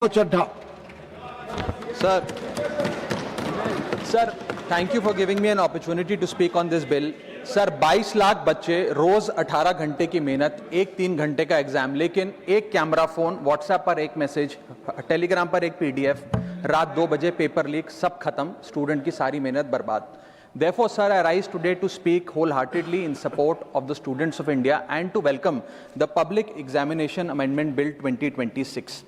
Chadha. Sir, thank you for giving me an opportunity to speak on this bill. Sir 22 lakh बच्चे रोज 18 घंटे की मेहनत, एक 3 घंटे का एग्जाम, लेकिन एक कैमरा फोन, व्हाट्सएप पर एक मैसेज, टेलीग्राम पर एक पीडीएफ, रात 2 बजे पेपर लीक, सब खत्म, स्टूडेंट की सारी मेहनत बर्बाद. Therefore, sir, I rise today to speak wholeheartedly in support of the students of India and to welcome the Public Examination Amendment Bill 2026.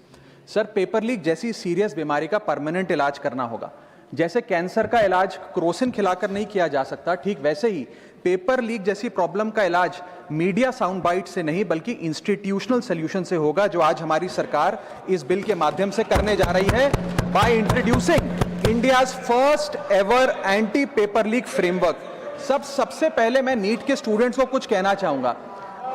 Sir, paper leak जैसी सीरियस बीमारी का परमानेंट इलाज करना होगा. जैसे कैंसर का इलाज क्रोसिन खिलाकर नहीं किया जा सकता, ठीक वैसे ही पेपर लीक जैसी प्रॉब्लम का इलाज मीडिया साउंड बाइट से नहीं बल्कि इंस्टीट्यूशनल सॉल्यूशन से होगा, जो आज हमारी सरकार इस बिल के माध्यम से करने जा रही है by introducing India's first ever anti paper leak framework. सबसे पहले मैं नीट के स्टूडेंट्स को कुछ कहना चाहूंगा.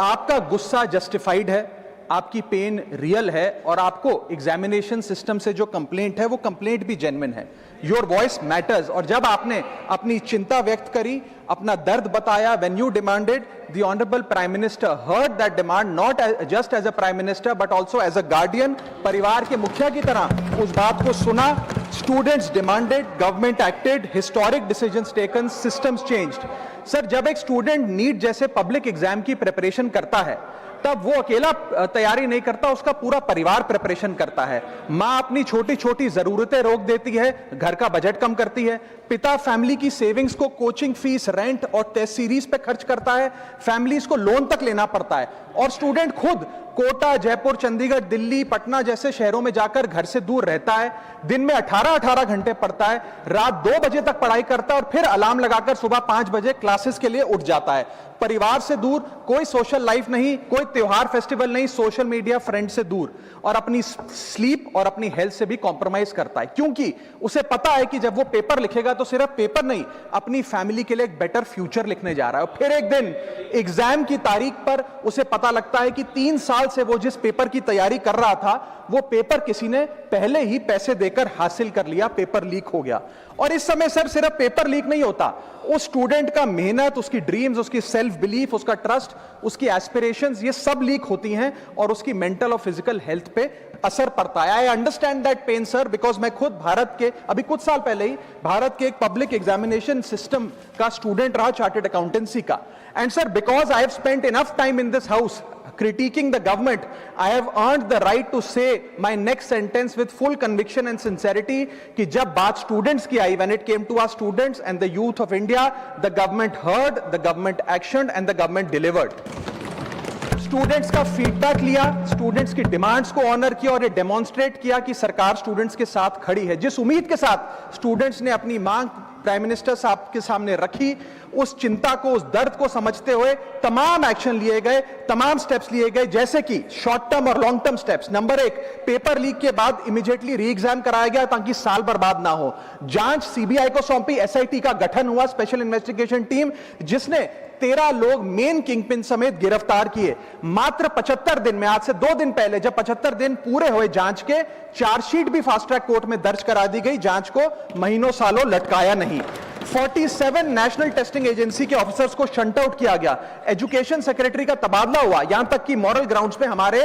आपका गुस्सा जस्टिफाइड है, आपकी पेन रियल है और आपको एग्जामिनेशन सिस्टम से जो कंप्लेंट है वो कंप्लेंट भी जेन्युइन है. Your voice matters. और जब आपने अपनी चिंता व्यक्त करी, अपना दर्द बताया, when you demanded, the honourable prime minister heard that demand, not just as a prime minister but also as a guardian, परिवार के मुखिया की तरह उस बात को सुना. Students demanded, government acted, historic decisions taken, systems changed. Sir, जब एक स्टूडेंट नीट जैसे पब्लिक एग्जाम की प्रिपरेशन करता है तब वो अकेला तैयारी नहीं करता, उसका पूरा परिवार प्रिपरेशन करता है. मां अपनी छोटी छोटी जरूरतें रोक देती है, घर का बजट कम करती है. पिता फैमिली की सेविंग्स को कोचिंग फीस, रेंट और टेस्ट सीरीज पे खर्च करता है. फैमिलीज को लोन तक लेना पड़ता है. और स्टूडेंट खुद कोटा, जयपुर, चंडीगढ़, दिल्ली, पटना जैसे शहरों में जाकर घर से दूर रहता है. दिन में 18-18 घंटे पढ़ता है, रात 2 बजे तक पढ़ाई करता है और फिर अलार्म लगाकर सुबह 5 बजे क्लासेस के लिए उठ जाता है. परिवार से दूर, कोई सोशल लाइफ नहीं, कोई त्योहार फेस्टिवल नहीं, सोशल मीडिया, फ्रेंड से दूर, और अपनी स्लीप और अपनी हेल्थ से भी कॉम्प्रोमाइज करता है, क्योंकि उसे पता है कि जब वो पेपर लिखेगा तो सिर्फ पेपर नहीं, अपनी फैमिली के लिए एक बेटर फ्यूचर लिखने जा रहा है. और फिर एक दिन एग्जाम की तारीख पर उसे पता लगता है कि 3 साल से वो जिस पेपर की तैयारी कर रहा था वो पेपर किसी ने पहले ही पैसे देकर हासिल कर लिया, पेपर लीक हो गया. और इस समय सर सिर्फ पेपर लीक नहीं होता, उस स्टूडेंट का मेहनत, उसकी ड्रीम्स, उसकी सेल्फ बिलीफ, उसका ट्रस्ट, उसकी एस्पिरेशंस, ये सब लीक होती हैं और उसकी मेंटल और फिजिकल हेल्थ पे असर पड़ता है. I understand that pain sir, because मैं खुद भारत के अभी कुछ साल पहले ही भारत के एक पब्लिक एग्जामिनेशन सिस्टम का स्टूडेंट रहा, चार्टर्ड अकाउंटेंसी का. And sir, because I have spent enough time in this house critiquing the government, I have earned the right to say my next sentence with full conviction and sincerity कि जब बात students की आई, when it came to our students and the youth of India, the government heard, the government actioned and the government delivered. Students का feedback लिया, students की demands को honour किया और ये डेमोन्स्ट्रेट किया कि सरकार स्टूडेंट्स के साथ खड़ी है. जिस उम्मीद के साथ स्टूडेंट्स ने अपनी मांग प्राइम मिनिस्टर साहब के सामने रखी, उस चिंता को, उस दर्द को समझते हुए तमाम एक्शन लिए गए, तमाम स्टेप्स लिए गए, जैसे कि शॉर्ट टर्म और long term steps. Number 1, paper leak के बाद इमीडिएटली री एग्जाम कराया गया ताकि साल बर्बाद ना हो. जांच सीबीआई को सौंपी, एसआईटी का गठन हुआ, स्पेशल इन्वेस्टिगेशन टीम, जिसने 13 लोग मेन किंगपिन समेत गिरफ्तार किए. मात्र 75 दिन में, आज से 2 दिन पहले जब 75 दिन पूरे हुए जांच के, चार्जशीट भी फास्ट ट्रैक कोर्ट में दर्ज करा दी गई. जांच को महीनों सालों लटकाया नहीं. 47 नेशनल टेस्टिंग एजेंसी के ऑफिसर्स को शंट आउट किया गया. एजुकेशन सेक्रेटरी का तबादला हुआ, यहां तक कि मॉरल ग्राउंड्स पे हमारे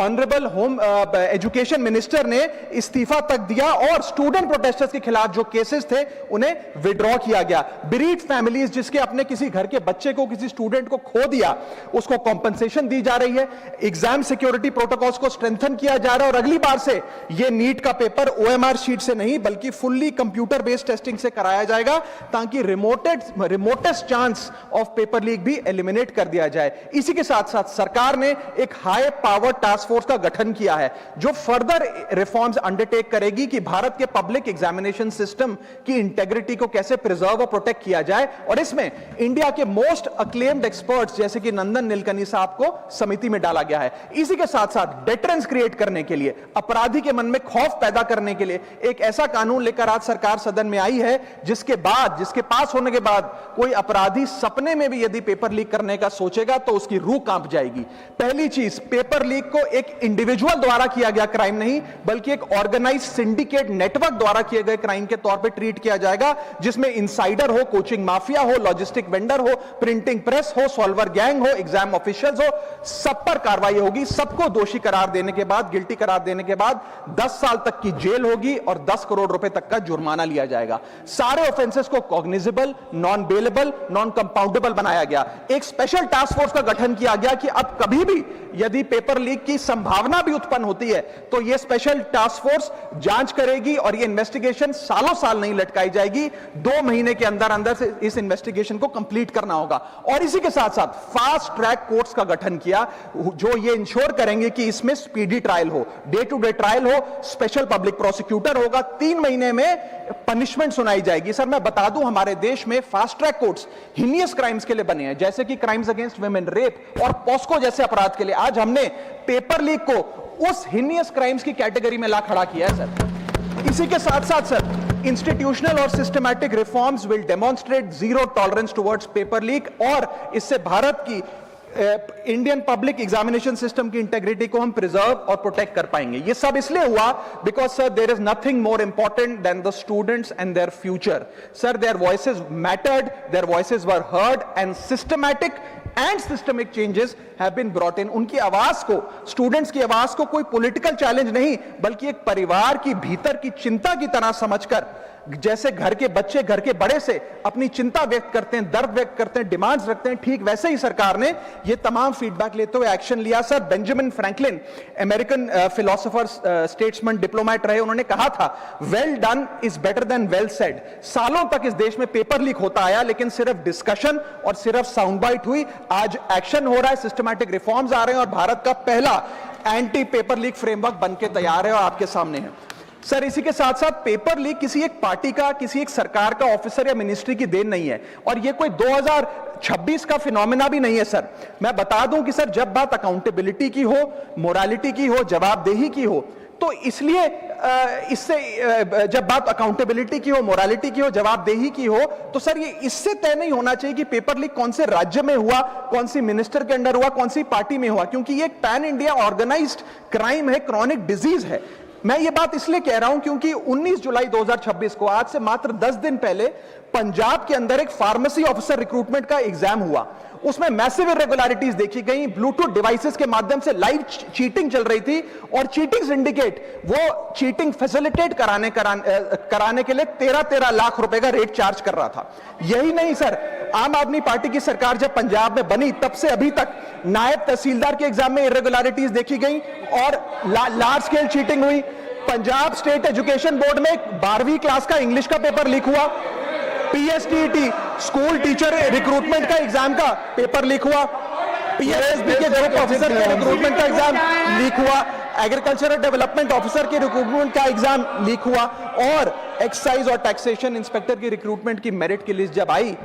ऑनरेबल होम एजुकेशन मिनिस्टर ने इस्तीफा तक दिया और स्टूडेंट प्रोटेस्टर्स के खिलाफ जो केसेस थे उन्हें विड्रॉ किया गया. बीरीड फैमिलीज जिसके अपने किसी घर के बच्चे को, किसी स्टूडेंट को खो दिया, उसको कॉम्पनसेशन दी जा रही है. एग्जाम सिक्योरिटी प्रोटोकॉल्स को स्ट्रेंथन किया जा रहा है और अगली बार से यह नीट का पेपर ओएमआर शीट से नहीं बल्कि फुल्ली कंप्यूटर बेस्ड टेस्टिंग से कराया जाएगा ताकि remotest chance of paper leak भी एलिमिनेट कर दिया जाए. इसी के साथ साथ सरकार ने एक हाई पावर टास्क फोर्स का गठन किया है जो फर्दर रिफॉर्म्स अंडरटेक करेगी कि भारत के पब्लिक एग्जामिनेशन सिस्टम की इंटेग्रिटी को कैसे प्रिजर्व और प्रोटेक्ट किया जाए. और इसमें इंडिया के मोस्ट अक्लेम्ड एक्सपर्ट्स जैसे कि नंदन नीलकनी साहब को समिति में डाला गया है. इसी के साथ साथ डेटरेंस क्रिएट करने के लिए, अपराधी के मन में खौफ पैदा करने के लिए एक ऐसा कानून लेकर आज सरकार सदन में आई है जिसके पास होने के बाद कोई अपराधी सपने में भी यदि पेपर लीक करने का सोचेगा तो उसकी रूह कांप जाएगी। पहली चीज, पेपर लीक को एक इंडिविजुअल द्वारा किया गया क्राइम नहीं, बल्कि एक ऑर्गेनाइज सिंडिकेट नेटवर्क द्वारा किए गए क्राइम के तौर पे ट्रीट किया जाएगा, जिसमें इनसाइडर हो, कोचिंग माफिया हो, लॉजिस्टिक वेंडर हो, प्रिंटिंग प्रेस हो, सॉल्वर गैंग हो, एग्जाम ऑफिशियल्स हो, सब पर कार्रवाई होगी। सबको दोषी करार देने के बाद, गिल्टी करार देने के बाद 10 साल तक की जेल होगी और 10 करोड़ रुपए तक का जुर्माना लिया जाएगा। सारे ऑफेंसेस को cognizable, non bailable, non compoundable बनाया गया। एक स्पेशल टास्क फोर्स का गठन किया गया कि अब कभी भी यदि पेपर लीक की संभावना भी उत्पन्न होती है तो यह स्पेशल टास्क फोर्स जांच करेगी और यह इन्वेस्टिगेशन सालों साल नहीं लटकाई जाएगी। 2 महीने के अंदर अंदर से इस इन्वेस्टिगेशन को कंप्लीट करना होगा। और इसी के साथ साथ फास्ट ट्रैक कोर्ट्स का गठन किया, जो ये इंश्योर करेंगे कि इसमें स्पीडी ट्रायल हो, डे टू डे ट्रायल हो, स्पेशल पब्लिक प्रोसिक्यूटर होगा, 3 महीने में पनिशमेंट सुनाई जाएगी। सर मैं बता दूं, हमारे देश में fast track courts heinous crimes के लिए बने हैं, जैसे कि क्राइम्स अगेंस्ट वुमेन, रेप और पॉस्को जैसे अपराध के लिए। आज हमने पेपर लीक को उस हीनियस क्राइम्स की कैटेगरी में ला खड़ा किया है सर। इसी के साथ साथ सर, इंस्टीट्यूशनल और systematic reforms will demonstrate zero tolerance towards paper leak, और इससे भारत की इंडियन पब्लिक एग्जामिनेशन सिस्टम की इंटेग्रिटी को हम प्रिजर्व और प्रोटेक्ट कर पाएंगे। ये सब इसलिए हुआ because sir there is nothing more important than the students and their future. Sir their voices mattered, their voices were heard and systematic and systemic changes have been brought in. उनकी आवाज को, students की आवाज को कोई political challenge नहीं, बल्कि एक परिवार की भीतर की चिंता की तरह समझकर, जैसे घर के बच्चे घर के बड़े से अपनी चिंता व्यक्त करते हैं, दर्द व्यक्त करते हैं, डिमांड्स रखते हैं, ठीक वैसे ही सरकार ने ये तमाम फीडबैक लेते हुए एक्शन लिया। Sir Benjamin Franklin, American philosopher, statesman, diplomat रहे, उन्होंने कहा था, well done is better than well said. सालों तक इस देश में पेपर लीक होता आया, लेकिन सिर्फ डिस्कशन और सिर्फ साउंड बाइट हुई। आज एक्शन हो रहा है, सिस्टमैटिक रिफॉर्म्स आ रहे हैं और भारत का पहला एंटी पेपर लीक फ्रेमवर्क बनके तैयार है और आपके सामने है। सर इसी के साथ साथ पेपर लीक किसी एक पार्टी का, किसी एक सरकार का ऑफिसर या मिनिस्ट्री की देन नहीं है, और ये कोई 2026 का फिनोमेना भी नहीं है। सर मैं बता दूं कि सर जब बात अकाउंटेबिलिटी की हो, मोरालिटी की हो, जवाबदेही की हो, तो इसलिए इससे जब बात अकाउंटेबिलिटी की हो, मोरालिटी की हो, जवाबदेही की हो, तो सर ये इससे तय नहीं होना चाहिए कि पेपर लीक कौन से राज्य में हुआ, कौन सी मिनिस्टर के अंडर हुआ, कौन सी पार्टी में हुआ, क्योंकि ये एक पैन इंडिया ऑर्गेनाइज्ड क्राइम है, क्रॉनिक डिजीज है। मैं ये बात इसलिए कह रहा हूं क्योंकि 19 जुलाई 2026 को, आज से मात्र 10 दिन पहले, पंजाब के अंदर एक फार्मेसी ऑफिसर रिक्रूटमेंट का एग्जाम हुआ। उसमें मैसिव इरेगुलरिटीज देखी गई, ब्लूटूथ डिवाइसेस के माध्यम से लाइव चीटिंग चल रही थी, और चीटिंग सिंडिकेट वो चीटिंग फैसिलिटेट कराने के लिए 13 लाख रुपए का रेट चार्ज कर रहा था। यही नहीं सर, आम आदमी पार्टी की सरकार जब पंजाब में बनी तब से अभी तक नायब तहसीलदार के एग्जाम में इरेगुलरिटीज देखी गई और लार्ज स्केल चीटिंग हुई। पंजाब स्टेट एजुकेशन बोर्ड में 12वीं क्लास का इंग्लिश का पेपर लीक हुआ, पीएसटीईटी स्कूल टीचर रिक्रूटमेंट का एग्जाम का पेपर लीक हुआ, पीएसएसबी के ग्रुप ऑफिसर के रिक्रूटमेंट का एग्जाम लीक हुआ, एग्रीकल्चरल डेवलपमेंट ऑफिसर के रिक्रूटमेंट का एग्जाम लीक हुआ, और एक्साइज और टैक्सेशन इंस्पेक्टर की रिक्रूटमेंट की मेरिट की लिस्ट जब आई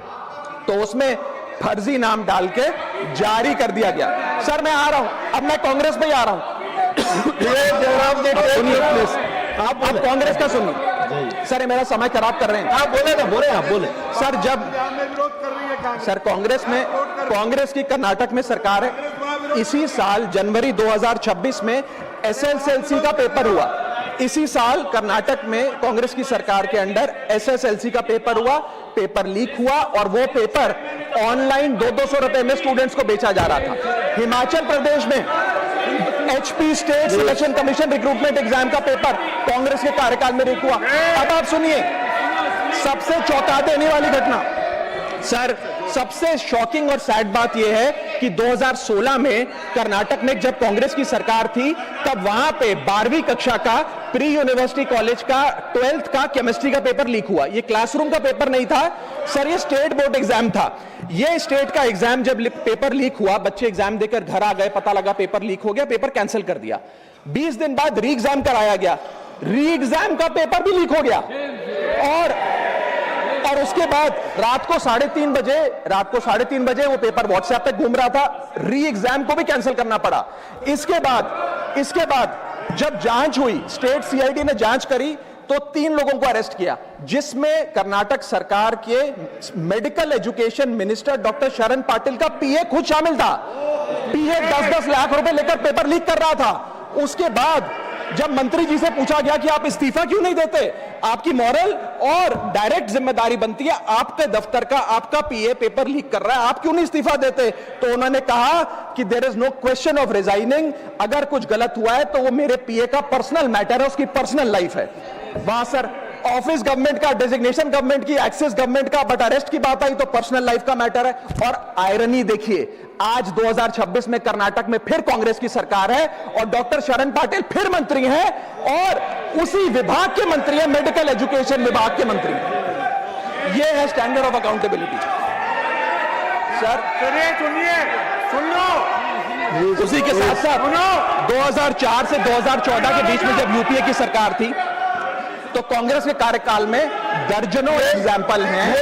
तो उसमें फर्जी नाम डाल के जारी कर दिया गया। सर मैं आ रहा हूं, अब मैं कांग्रेस पे आ रहा हूं। आप कांग्रेस का सुनिए सर, मेरा समय खराब कर रहे हैं। आप बोले ना, बोले आप बोले। सर जब सर कांग्रेस में, कांग्रेस की कर्नाटक में सरकार है, इसी साल जनवरी 2026 में एसएसएलसी का पेपर हुआ। इसी साल कर्नाटक में कांग्रेस की सरकार के अंडर एसएसएलसी का पेपर हुआ, पेपर लीक हुआ, और वो पेपर ऑनलाइन 200 रुपए में स्टूडेंट्स को बेचा जा रहा था। हिमाचल प्रदेश में HP state selection commission recruitment exam का पेपर कांग्रेस के कार्यकाल में लीक हुआ। अब आप सुनिए सबसे चौंका देने वाली घटना, सर सबसे शॉकिंग और सैड बात यह है कि 2016 में कर्नाटक में जब कांग्रेस की सरकार थी तब वहां पे 12वीं कक्षा का प्री यूनिवर्सिटी कॉलेज का 12th का केमिस्ट्री का पेपर लीक हुआ। ये क्लासरूम का पेपर नहीं था सर, ये स्टेट बोर्ड एग्जाम था। ये स्टेट का एग्जाम जब पेपर लीक हुआ, बच्चे एग्जाम देकर घर आ गए, पता लगा पेपर लीक हो गया, पेपर कैंसिल कर दिया। 20 दिन बाद री एग्जाम कराया गया, री एग्जाम का पेपर भी लीक हो गया, और उसके बाद रात को 3:30 बजे वो पेपर व्हाट्सएप पे घूम रहा था, री एग्जाम को भी कैंसिल करना पड़ा। इसके बाद जब जांच हुई, स्टेट सीआईडी ने जांच करी, तो 3 लोगों को अरेस्ट किया, जिसमें कर्नाटक सरकार के मेडिकल एजुकेशन मिनिस्टर डॉक्टर शरण पाटिल का पीए खुद शामिल था। पीए 10-10 लाख रुपए लेकर पेपर लीक कर रहा था। उसके बाद जब मंत्री जी से पूछा गया कि आप इस्तीफा क्यों नहीं देते, आपकी मॉरल और डायरेक्ट जिम्मेदारी बनती है, आपके दफ्तर का आपका पीए पेपर लीक कर रहा है, आप क्यों नहीं इस्तीफा देते? तो उन्होंने कहा कि there is no question of resigning, अगर कुछ गलत हुआ है तो वो मेरे पीए का पर्सनल मैटर है, उसकी पर्सनल लाइफ है। वहां सर ऑफिस गवर्नमेंट का, डेजिग्नेशन गवर्नमेंट की, एक्सेस गवर्नमेंट का, बट अरेस्ट की बात आई तो पर्सनल लाइफ का मैटर है। और आयरनी देखिए, आज 2026 में कर्नाटक में फिर कांग्रेस की सरकार है और डॉक्टर शरण पाटिल फिर मंत्री हैं और उसी विभाग के मंत्री हैं, मेडिकल एजुकेशन विभाग के मंत्री हैं। ये है स्टैंडर्ड ऑफ अकाउंटेबिलिटी। सर सुनिए, सुन लो। उसी के साथ साथ 2004 से 2014 के बीच में जब यूपीए की सरकार थी तो कांग्रेस के कार्यकाल में दर्जनों एग्जाम्पल हैं,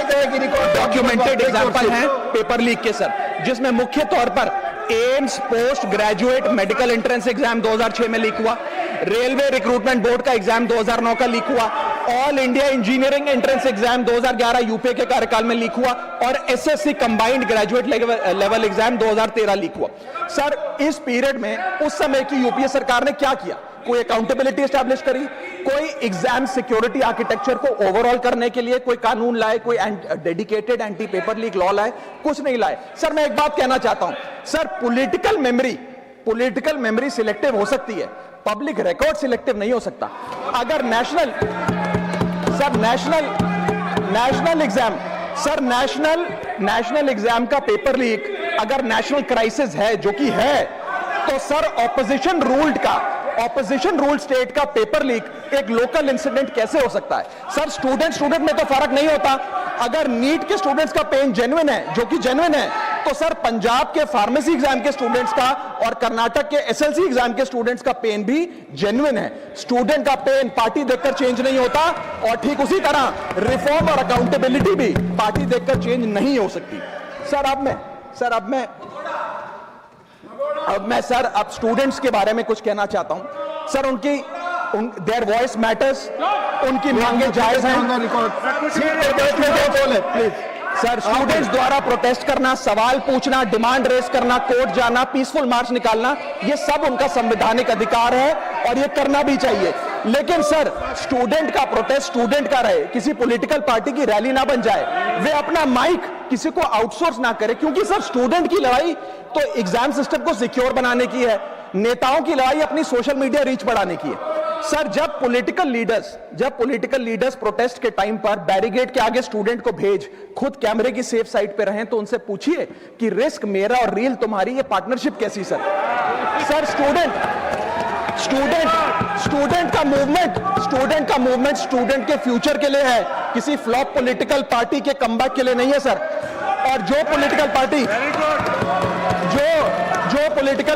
डॉक्यूमेंटेड एग्जाम्पल हैं पेपर लीक के सर, जिसमें मुख्य तौर पर AIIMS post graduate medical entrance exam 2006 में लीक हुआ, रेलवे रिक्रूटमेंट बोर्ड का एग्जाम 2009 का लीक हुआ, all India engineering entrance exam 2011 UPA के कार्यकाल में लीक हुआ और SSC combined graduate level exam 2013 leak हुआ। सर इस पीरियड में उस समय की यूपीए सरकार ने क्या किया? कोई अकाउंटेबिलिटी एस्टैब्लिश करी, कोई एग्जाम सिक्योरिटी आर्किटेक्चर को ओवरऑल करने के लिए कोई कानून लाए, कोई dedicated anti paper leak law लाए? कुछ नहीं लाए। सर मैं एक बात कहना चाहता हूं, सर पॉलिटिकल मेमोरी सिलेक्टिव हो सकती है, पब्लिक रिकॉर्ड सिलेक्टिव नहीं हो सकता। अगर नेशनल एग्जाम का पेपर लीक अगर नेशनल क्राइसिस है, जो कि है, तो सर ऑपोजिशन रूल स्टेट का पेपर लीक एक लोकल इंसिडेंट कैसे हो सकता है? सर स्टूडेंट में तो फर्क नहीं होता। अगर नीट के स्टूडेंट्स का पेन जेन्युइन है, जो कि जेन्युइन है, तो सर पंजाब के फार्मेसी एग्जाम के स्टूडेंट्स का और कर्नाटक के एसएलसी एग्जाम के स्टूडेंट्स का पेन भी जेन्युइन है। स्टूडेंट का पेन पार्टी देखकर चेंज नहीं होता और ठीक उसी तरह रिफॉर्म और अकाउंटेबिलिटी भी पार्टी देखकर चेंज नहीं हो सकती। अब मैं स्टूडेंट्स के बारे में कुछ कहना चाहता हूं। सर देयर वॉइस मैटर्स, उनकी मांगे जायज हैं। सर स्टूडेंट्स द्वारा प्रोटेस्ट करना, सवाल पूछना, डिमांड रेस करना, कोर्ट जाना, पीसफुल मार्च निकालना, ये सब उनका संवैधानिक अधिकार है और ये करना भी चाहिए। लेकिन सर स्टूडेंट का प्रोटेस्ट स्टूडेंट का रहे, किसी पॉलिटिकल पार्टी की रैली ना बन जाए, वे अपना माइक किसी को आउटसोर्स ना करे, क्योंकि सर स्टूडेंट की लड़ाई तो एग्जाम सिस्टम को सिक्योर बनाने की है, नेताओं की लड़ाई अपनी सोशल मीडिया रीच बढ़ाने की है। सर जब पॉलिटिकल लीडर्स प्रोटेस्ट के टाइम पर बैरिकेड के आगे स्टूडेंट को भेज खुद कैमरे की सेफ साइड पे रहें, तो उनसे पूछिए कि रिस्क मेरा और रील तुम्हारी, ये पार्टनरशिप कैसी? सर स्टूडेंट का मूवमेंट स्टूडेंट के फ्यूचर के लिए है, किसी फ्लॉप पॉलिटिकल पार्टी के कमबैक के लिए नहीं है सर। और जो पॉलिटिकल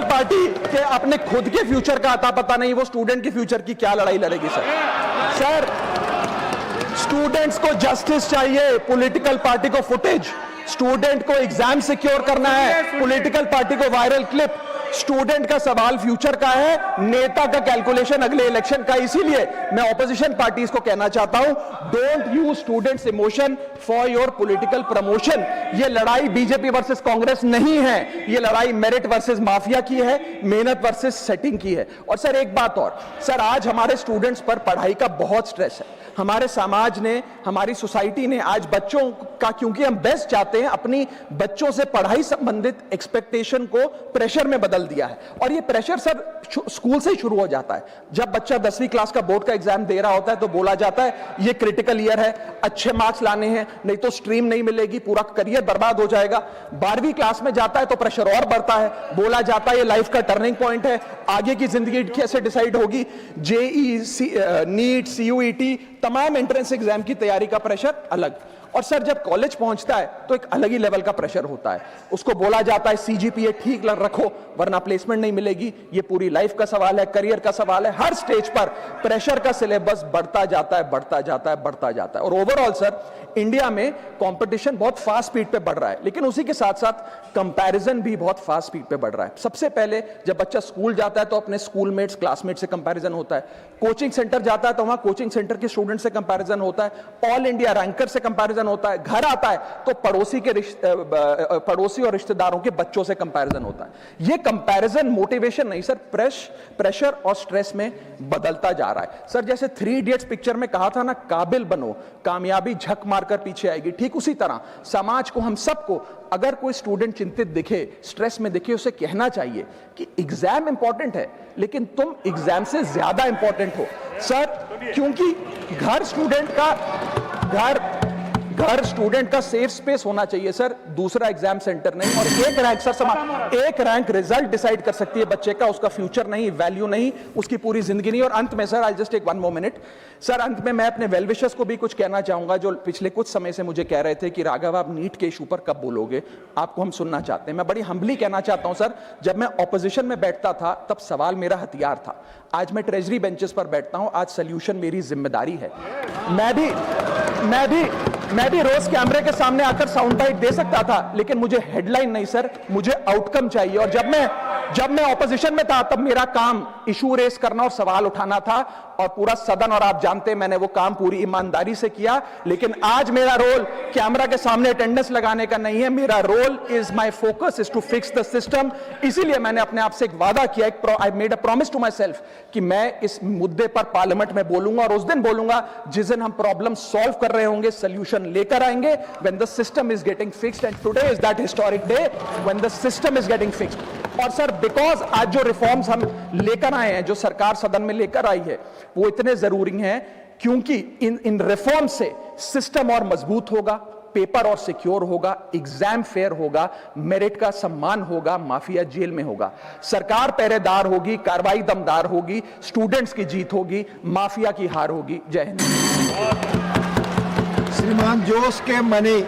पार्टी के अपने खुद के फ्यूचर का आता पता नहीं, वो स्टूडेंट के फ्यूचर की क्या लड़ाई लड़ेगी सर? स्टूडेंट्स को जस्टिस चाहिए, पॉलिटिकल पार्टी को फुटेज। स्टूडेंट को एग्जाम सिक्योर करना है, पॉलिटिकल पार्टी को वायरल क्लिप। स्टूडेंट का सवाल फ्यूचर का है, नेता का कैलकुलेशन अगले इलेक्शन का। इसीलिए मैं ऑपोजिशन पार्टीज को कहना चाहता हूं, don't use students emotion for your political promotion. ये लड़ाई बीजेपी वर्सेस कांग्रेस नहीं है, ये लड़ाई मेरिट वर्सेस माफिया की है, मेहनत वर्सेस सेटिंग की है। और सर एक बात और, सर आज हमारे स्टूडेंट्स पर पढ़ाई का बहुत स्ट्रेस है। हमारे समाज ने, हमारी सोसाइटी ने आज बच्चों का, क्योंकि हम बेस्ट चाहते हैं, अपनी बच्चों से पढ़ाई संबंधित एक्सपेक्टेशन को प्रेशर में बदल दिया है। और ये प्रेशर सर स्कूल से ही शुरू हो जाता है। जब बच्चा 10वीं क्लास का बोर्ड का एग्जाम दे रहा होता है तो बोला जाता है ये क्रिटिकल ईयर है, अच्छे मार्क्स लाने हैं, नहीं तो स्ट्रीम नहीं मिलेगी, पूरा करियर बर्बाद हो जाएगा। 12वीं क्लास में जाता है तो प्रेशर और बढ़ता है, बोला जाता है ये लाइफ का टर्निंग पॉइंट है, आगे की जिंदगी कैसे डिसाइड होगी। जेईई, नीट, सीयूईटी, तमाम एंट्रेंस एग्जाम की तैयारी का प्रेशर अलग। और सर जब कॉलेज पहुंचता है तो एक अलग ही लेवल का प्रेशर होता है, उसको बोला जाता है सीजीपीए ठीक रखो वरना प्लेसमेंट नहीं मिलेगी। ये पूरी लाइफ का सवाल है, करियर का सवाल है, हर स्टेज पर प्रेशर का सिलेबस बढ़ता जाता है, बढ़ता जाता है, बढ़ता जाता है। और ओवरऑल सर इंडिया में कंपटीशन बहुत फास्ट स्पीड पे बढ़ रहा है, लेकिन उसी के साथ साथ कंपैरिजन भी बहुत फास्ट स्पीड पे बढ़ रहा है। सबसे पहले जब बच्चा स्कूल जाता है तो अपने स्कूलमेट्स क्लासमेट से कंपैरिजन होता है, कोचिंग सेंटर जाता है तो वहां कोचिंग सेंटर के स्टूडेंट से कंपैरिजन होता है, ऑल इंडिया रैंकर से कंपैरिजन होता है, घर आता है तो पड़ोसी और रिश्तेदारों के बच्चों से कंपैरिजन होता है। ये कंपैरिजन मोटिवेशन नहीं सर, प्रेशर और स्ट्रेस में बदलता जा रहा है। सर जैसे 3 इडियट्स पिक्चर में कहा था ना, काबिल बनो कामयाबी झक मारकर पीछे आएगी, ठीक उसी तरह समाज को, हम सबको, अगर कोई स्टूडेंट चिंतित दिखे, स्ट्रेस में दिखे, उसे कहना चाहिए कि एग्जाम इंपॉर्टेंट है लेकिन तुम एग्जाम से ज्यादा इंपॉर्टेंट हो सर, क्योंकि घर स्टूडेंट का सेफ स्पेस होना चाहिए सर, दूसरा एग्जाम सेंटर नहीं। और एक रैंक सर एक रैंक रिजल्ट डिसाइड कर सकती है बच्चे का, उसका फ्यूचर नहीं, वैल्यू नहीं, उसकी पूरी जिंदगी नहीं। और अंत में sir I just take 1 more minute sir, अंत में मैं अपने वेल विशर्स को भी कुछ कहना चाहूंगा जो पिछले कुछ समय से मुझे कह रहे थे कि राघव आप नीट के इशू पर कब बोलोगे, आपको हम सुनना चाहते हैं। मैं बड़ी हम्बली कहना चाहता हूं सर, जब मैं ऑपोजिशन में बैठता था तब सवाल मेरा हथियार था, आज मैं ट्रेजरी बेंचेस पर बैठता हूं, आज सोल्यूशन मेरी जिम्मेदारी है। मैं भी रोज कैमरे के सामने आकर साउंड बाइट दे सकता था, लेकिन मुझे हेडलाइन नहीं सर, मुझे आउटकम चाहिए। और जब मैं ऑपोजिशन में था तब मेरा काम इशू रेस करना और सवाल उठाना था, और पूरा सदन और आप जानते हैं मैंने वो काम पूरी ईमानदारी से किया। लेकिन आज मेरा रोल कैमरा के सामने अटेंडेंस लगाने का नहीं है, मेरा role is my focus is to fix the system. इसीलिए मैंने अपने आप से एक वादा किया, I made a promise to myself कि मैं इस मुद्दे पर पार्लियामेंट में बोलूंगा, और उस दिन बोलूंगा जिस दिन हम प्रॉब्लम सॉल्व कर रहे होंगे, सोल्यूशन लेकर आएंगे, when the system is getting fixed, and today is that historic day when the system is getting fixed। और सर बिकॉज आज जो रिफॉर्म्स हम लेकर आए हैं, जो सरकार सदन में लेकर आई है, वो इतने जरूरी हैं क्योंकि इन रिफॉर्म से सिस्टम और मजबूत होगा, पेपर और सिक्योर होगा, एग्जाम फेयर होगा, मेरिट का सम्मान होगा, माफिया जेल में होगा, सरकार पहरेदार होगी, कार्रवाई दमदार होगी, स्टूडेंट्स की जीत होगी, माफिया की हार होगी। जय हिंद। श्रीमान जोश के मनी